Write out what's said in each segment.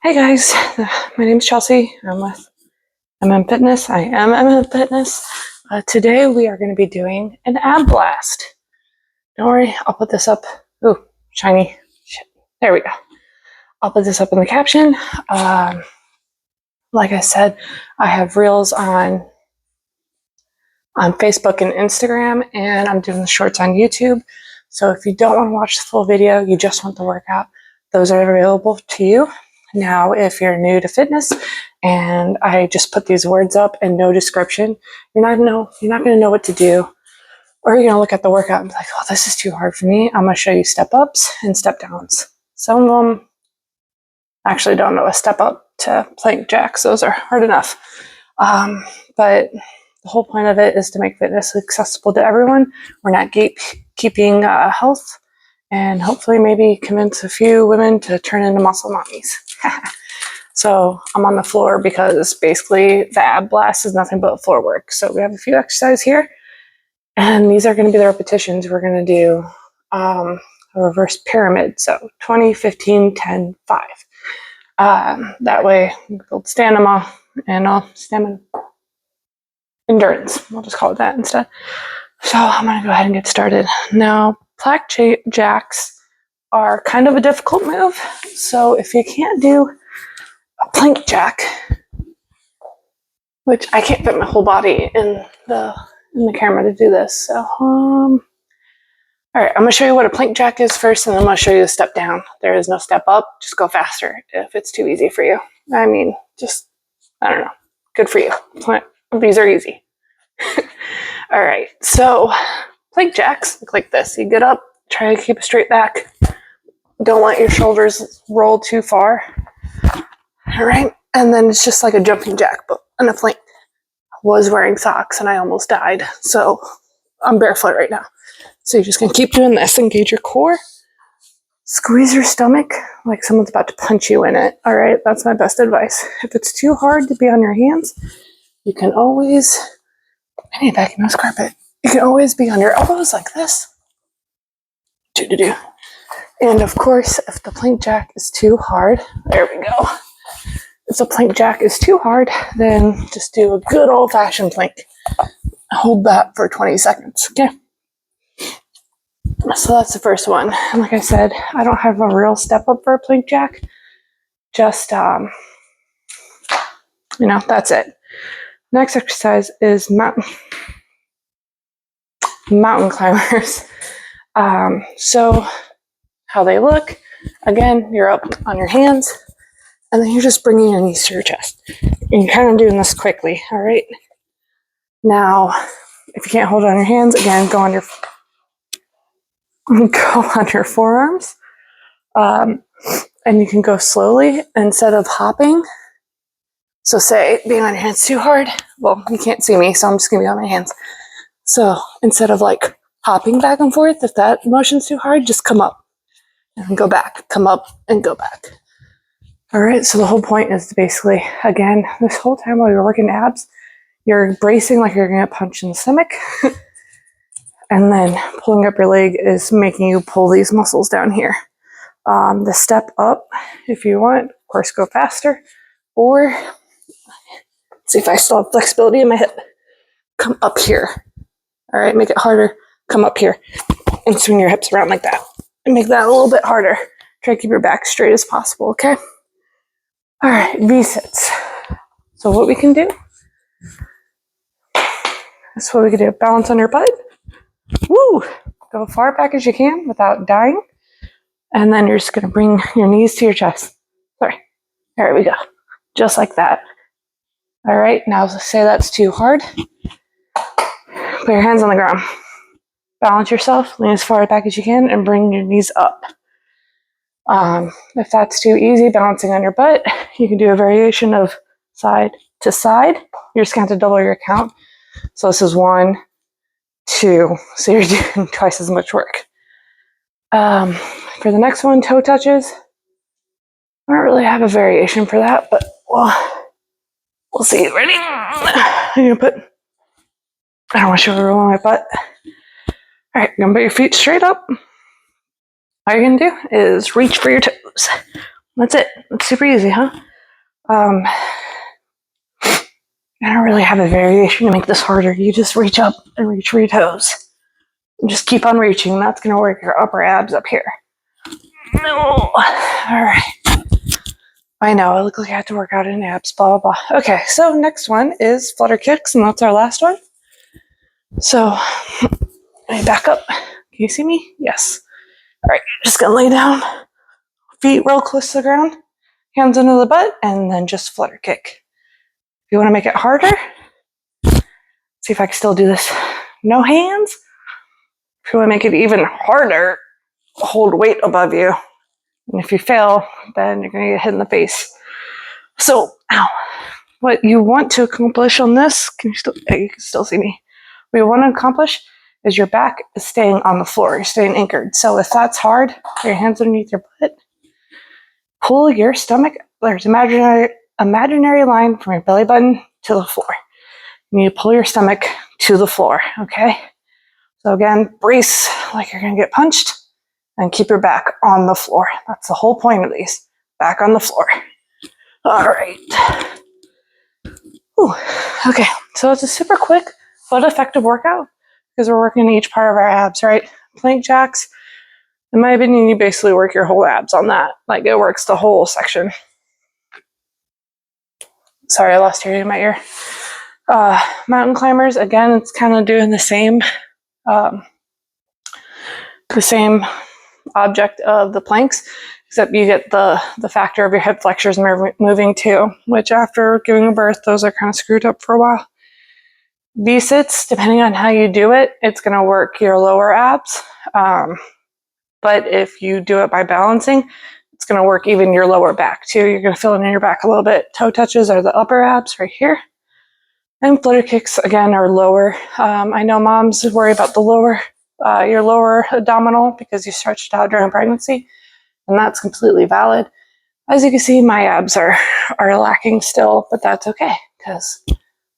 Hey guys, my name is Chelsea. I'm with MM Fitness. I am MM Fitness. Today we are going to be doing an ab blast. Don't worry, I'll put this up. Ooh, shiny. Shit. There we go. I'll put this up in the caption. Like I said, I have reels on Facebook and Instagram, and I'm doing the shorts on YouTube. So if you don't want to watch the full video, you just want the workout, those are available to you. Now, if you're new to fitness and I just put these words up and no description, you're not going to know what to do, or you're going to look at the workout and be like, oh, this is too hard for me. I'm going to show you step ups and step downs. Some of them actually don't know a step up to plank jacks. Those are hard enough. But the whole point of it is to make fitness accessible to everyone. We're not gatekeeping health, and hopefully maybe convince a few women to turn into muscle mommies. So I'm on the floor because basically the ab blast is nothing but floor work. So we have a few exercises here, and these are going to be the repetitions. We're going to do a reverse pyramid. So 20, 15, 10, 5. That way we build stamina and endurance. We'll just call it that instead. So I'm going to go ahead and get started. Now, plank jacks are kind of a difficult move. So if you can't do a plank jack, which I can't fit my whole body in the camera to do this. So, all right, I'm going to show you what a plank jack is first, and then I'm going to show you the step down. There is no step up. Just go faster if it's too easy for you. I mean, I don't know. Good for you. These are easy. All right, so plank jacks look like this. You get up, try to keep a straight back. Don't let your shoulders roll too far. All right, and then it's just like a jumping jack, but in a plank. I was wearing socks and I almost died, so I'm barefoot right now. So you're just gonna keep doing this. Engage your core. Squeeze your stomach like someone's about to punch you in it. All right, that's my best advice. If it's too hard to be on your hands, you can always, I need a vacuum house carpet. You can always be on your elbows like this. And of course, if the plank jack is too hard, there we go. If the plank jack is too hard, then just do a good old-fashioned plank. Hold that for 20 seconds, okay? So that's the first one. And like I said, I don't have a real step up for a plank jack. Just, that's it. Next exercise is mountain climbers. So how they look, again, you're up on your hands, and then you're just bringing your knees to your chest. And you're kind of doing this quickly, all right? Now, if you can't hold it on your hands, again, go on your forearms. And you can go slowly instead of hopping. So say being on your hands too hard. Well, you can't see me, so I'm just going to be on my hands. So instead of like hopping back and forth, if that motion's too hard, just come up and go back, come up and go back. All right, so the whole point is to basically, again, this whole time while you're working abs, you're bracing like you're going to punch in the stomach. And then pulling up your leg is making you pull these muscles down here. The step up, if you want, of course, go faster. Or, see if I still have flexibility in my hip. Come up here. All right, make it harder. Come up here and swing your hips around like that. And make that a little bit harder. Try to keep your back straight as possible, okay? All right, V-sits. So what we can do, that's what we can do. Balance on your butt. Woo! Go far back as you can without dying. And then you're just going to bring your knees to your chest. Sorry. There we go. Just like that. All right, now say that's too hard. Put your hands on the ground. Balance yourself, lean as far back as you can, and bring your knees up. If that's too easy, balancing on your butt, you can do a variation of side to side. You're just going to have to double your count. So this is 1, 2. So you're doing twice as much work. For the next one, toe touches. I don't really have a variation for that, but we'll see. Ready? I'm going to put, I don't want to show a roll on my butt. All right, you're going to put your feet straight up. All you're going to do is reach for your toes. That's it. It's super easy, huh? I don't really have a variation to make this harder. You just reach up and reach for your toes. And just keep on reaching. That's going to work your upper abs up here. No. All right. I know, I look like I have to work out in abs, blah, blah, blah. Okay, so next one is flutter kicks, and that's our last one. So, let me back up. Can you see me? Yes. All right, just going to lay down, feet real close to the ground, hands under the butt, and then just flutter kick. If you want to make it harder, see if I can still do this. No hands. If you want to make it even harder, hold weight above you. And if you fail, then you're going to get hit in the face. So, ow. What you want to accomplish on this, you can still see me. What you want to accomplish is your back is staying on the floor. You're staying anchored. So if that's hard, put your hands underneath your butt. Pull your stomach. There's an imaginary line from your belly button to the floor. You need to pull your stomach to the floor, okay? So again, brace like you're going to get punched and keep your back on the floor. That's the whole point of these. Back on the floor. All right. Ooh. Okay, so it's a super quick but effective workout because we're working each part of our abs, right? Plank jacks, in my opinion, you basically work your whole abs on that. Like it works the whole section. Sorry, I lost hearing in my ear. Mountain climbers, again, it's kind of doing the same object of the planks, except you get the factor of your hip flexors moving too, which after giving birth, those are kind of screwed up for a while. V-sits, depending on how you do it, it's going to work your lower abs. But if you do it by balancing, it's going to work even your lower back too. You're going to feel it in your back a little bit. Toe touches are the upper abs right here. And flutter kicks, again, are lower. I know moms worry about your lower abdominal because you stretched out during pregnancy, and that's completely valid. As you can see, my abs are lacking still, but that's okay because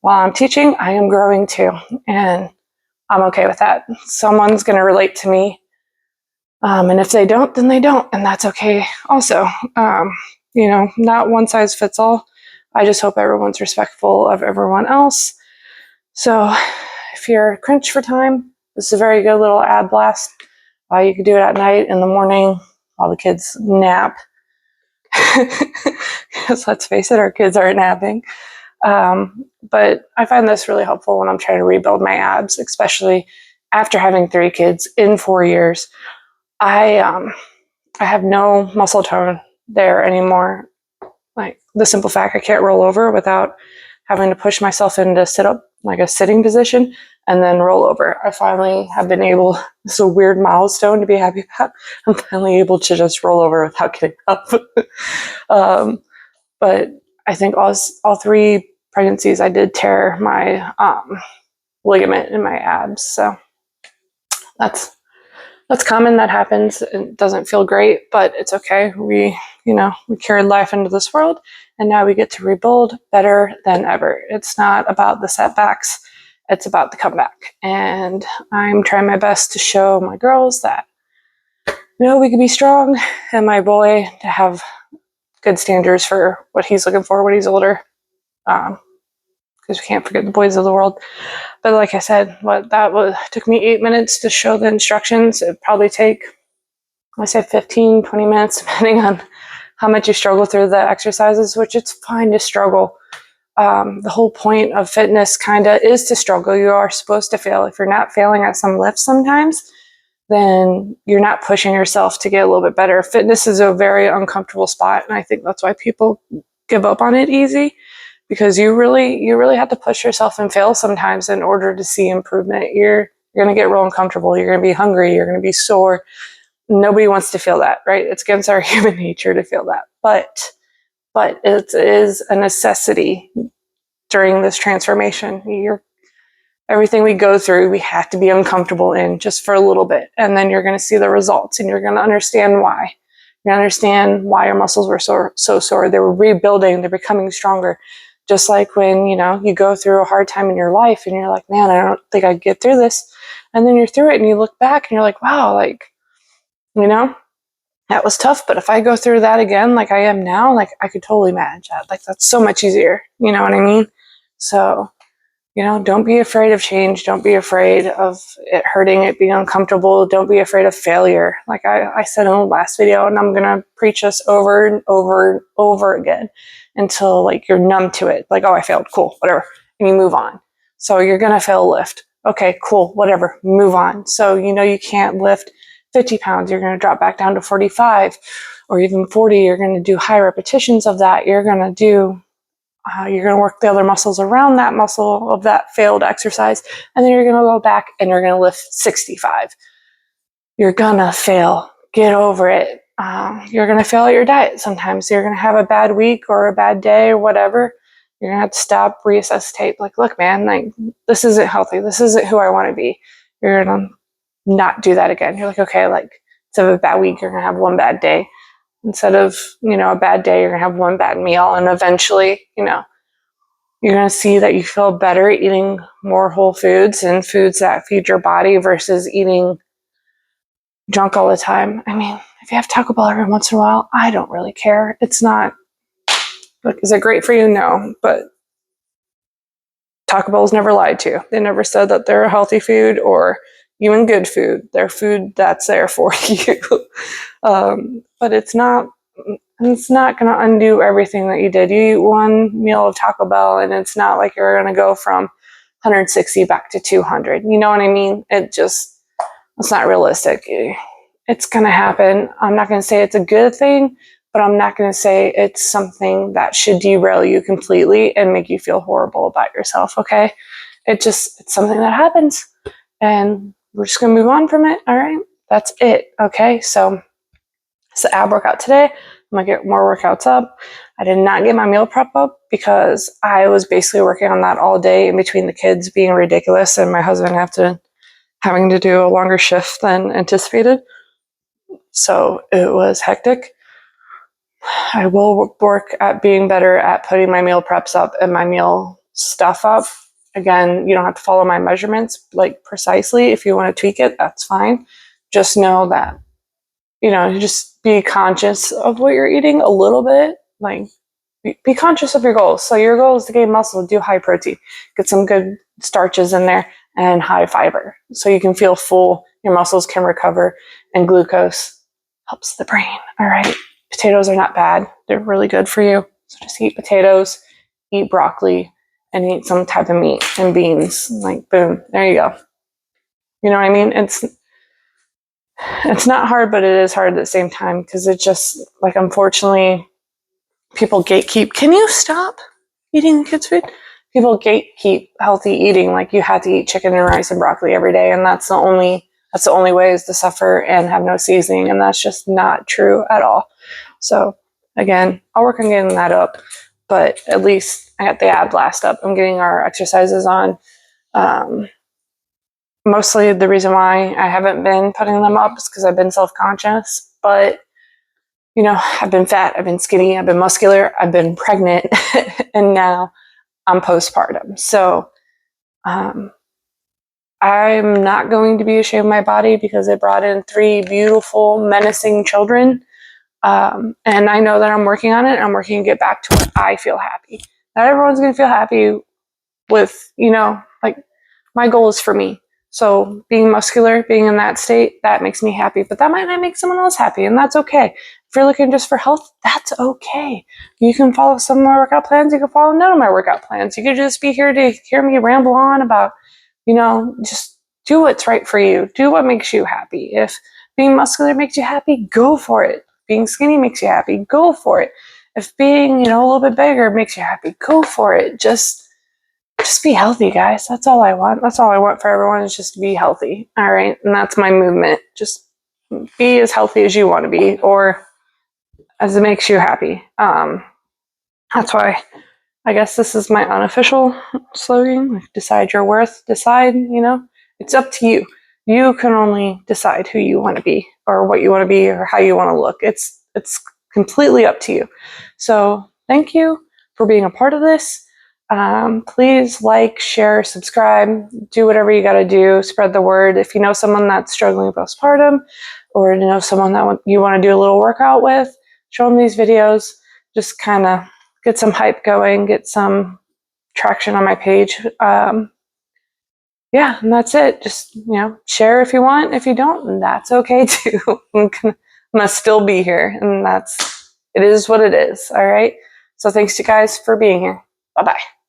while I'm teaching, I am growing too, and I'm okay with that. Someone's going to relate to me, and if they don't, then they don't, and that's okay also. Not one size fits all. I just hope everyone's respectful of everyone else. So if you're crunched for time, this is a very good little ab blast. You can do it at night, in the morning, while the kids nap. Because let's face it, our kids aren't napping. But I find this really helpful when I'm trying to rebuild my abs, especially after having 3 kids in 4 years. I have no muscle tone there anymore. Like the simple fact I can't roll over without having to push myself into sit up, like a sitting position, and then roll over. I finally have been able, this is a weird milestone to be happy about. I'm finally able to just roll over without getting up. But I think all 3 pregnancies, I did tear my ligament in my abs. So that's common. That happens. It doesn't feel great, but it's okay. We carried life into this world, and now we get to rebuild better than ever. It's not about the setbacks. It's about the comeback. And I'm trying my best to show my girls that, we can be strong, and my boy to have good standards for what he's looking for when he's older. Because we can't forget the boys of the world. But like I said, took me 8 minutes to show the instructions. It'd probably take, I say 15, 20 minutes, depending on how much you struggle through the exercises, which it's fine to struggle. The whole point of fitness kind of is to struggle. You are supposed to fail. If you're not failing at some lifts sometimes, then you're not pushing yourself to get a little bit better. Fitness is a very uncomfortable spot, and I think that's why people give up on it easy. Because you really have to push yourself and fail sometimes in order to see improvement. You're going to get real uncomfortable. You're going to be hungry. You're going to be sore. Nobody wants to feel that, right? It's against our human nature to feel that. But it is a necessity during this transformation. Everything we go through, we have to be uncomfortable in just for a little bit. And then you're going to see the results, and you're going to understand why. You understand why your muscles were so sore. They were rebuilding. They're becoming stronger. Just like when, you go through a hard time in your life and you're like, man, I don't think I'd get through this. And then you're through it and you look back and you're like, wow, that was tough, but if I go through that again like I am now, like I could totally manage that. Like that's so much easier. You know what I mean? So, don't be afraid of change. Don't be afraid of it hurting, it being uncomfortable. Don't be afraid of failure. Like I said in the last video, and I'm going to preach this over and over and over again until like you're numb to it. Like, oh, I failed. Cool. Whatever. And you move on. So you're going to fail a lift. Okay, cool. Whatever. Move on. So, you can't lift 50 pounds. You're going to drop back down to 45 or even 40. You're going to do high repetitions of that. You're going to work the other muscles around that muscle of that failed exercise. And then you're going to go back and you're going to lift 65. You're going to fail. Get over it. You're going to fail at your diet sometimes. You're going to have a bad week or a bad day or whatever. You're going to have to stop, resuscitate. Like, look, man, like this isn't healthy. This isn't who I want to be. You're going to not do that again. You're like, okay, like instead of a bad week, you're going to have one bad day. Instead of, a bad day, you're going to have one bad meal. And eventually, you're going to see that you feel better eating more whole foods and foods that feed your body versus eating junk all the time. I mean, if you have Taco Bell every once in a while, I don't really care. It's not, look, is it great for you? No, but Taco Bell's never lied to you. They never said that they're a healthy food or even good food. They're food that's there for you. But it's not going to undo everything that you did. You eat one meal of Taco Bell and it's not like you're going to go from 160 back to 200. You know what I mean? It's not realistic. It's going to happen. I'm not going to say it's a good thing, but I'm not going to say it's something that should derail you completely and make you feel horrible about yourself, okay? It's something that happens and we're just going to move on from it, all right? That's it, okay? So it's the ab workout today. I'm going to get more workouts up. I did not get my meal prep up because I was basically working on that all day in between the kids being ridiculous and my husband having to do a longer shift than anticipated. So it was hectic. I will work at being better at putting my meal preps up and my meal stuff up. Again, you don't have to follow my measurements like precisely. If you want to tweak it, that's fine. Just know that, just be conscious of what you're eating a little bit. Like, be conscious of your goals. So your goal is to gain muscle, do high protein, get some good starches in there and high fiber so you can feel full, your muscles can recover, and glucose helps the brain. All right. Potatoes are not bad. They're really good for you. So just eat potatoes, eat broccoli, and eat some type of meat and beans. Like, boom, there you go. You know what I mean? It's not hard, but it is hard at the same time because it just, like, unfortunately, people gatekeep. Can you stop eating kids' food? People gatekeep healthy eating. Like, you have to eat chicken and rice and broccoli every day, and that's the only way is to suffer and have no seasoning, and that's just not true at all. So again, I'll work on getting that up, but at least I got the ab blast up. I'm getting our exercises on. Mostly the reason why I haven't been putting them up is because I've been self-conscious, but I've been fat, I've been skinny, I've been muscular, I've been pregnant, and now I'm postpartum. So I'm not going to be ashamed of my body because it brought in 3 beautiful, menacing children. And I know that I'm working on it. I'm working to get back to where I feel happy. Not everyone's going to feel happy with, like, my goal is for me. So being muscular, being in that state, that makes me happy, but that might not make someone else happy, and that's okay. If you're looking just for health, that's okay. You can follow some of my workout plans. You can follow none of my workout plans. You could just be here to hear me ramble on about, just do what's right for you. Do what makes you happy. If being muscular makes you happy, go for it. Being skinny makes you happy, go for it. If being, a little bit bigger makes you happy, go for it. Just be healthy, guys. That's all I want. That's all I want for everyone is just to be healthy. All right. And that's my movement. Just be as healthy as you want to be or as it makes you happy. That's why I guess this is my unofficial slogan. Decide your worth. Decide, it's up to you. You can only decide who you want to be or what you want to be or how you want to look. It's completely up to you. So thank you for being a part of this. Please like, share, subscribe, do whatever you got to do, spread the word. If you know someone that's struggling with postpartum, or you know someone that you want to do a little workout with, show them these videos. Just kind of get some hype going, get some traction on my page. Yeah, and that's it. Just, you know, share if you want. If you don't, that's okay too. I'm gonna still be here, and it is what it is. All right. So thanks you guys for being here. Bye bye.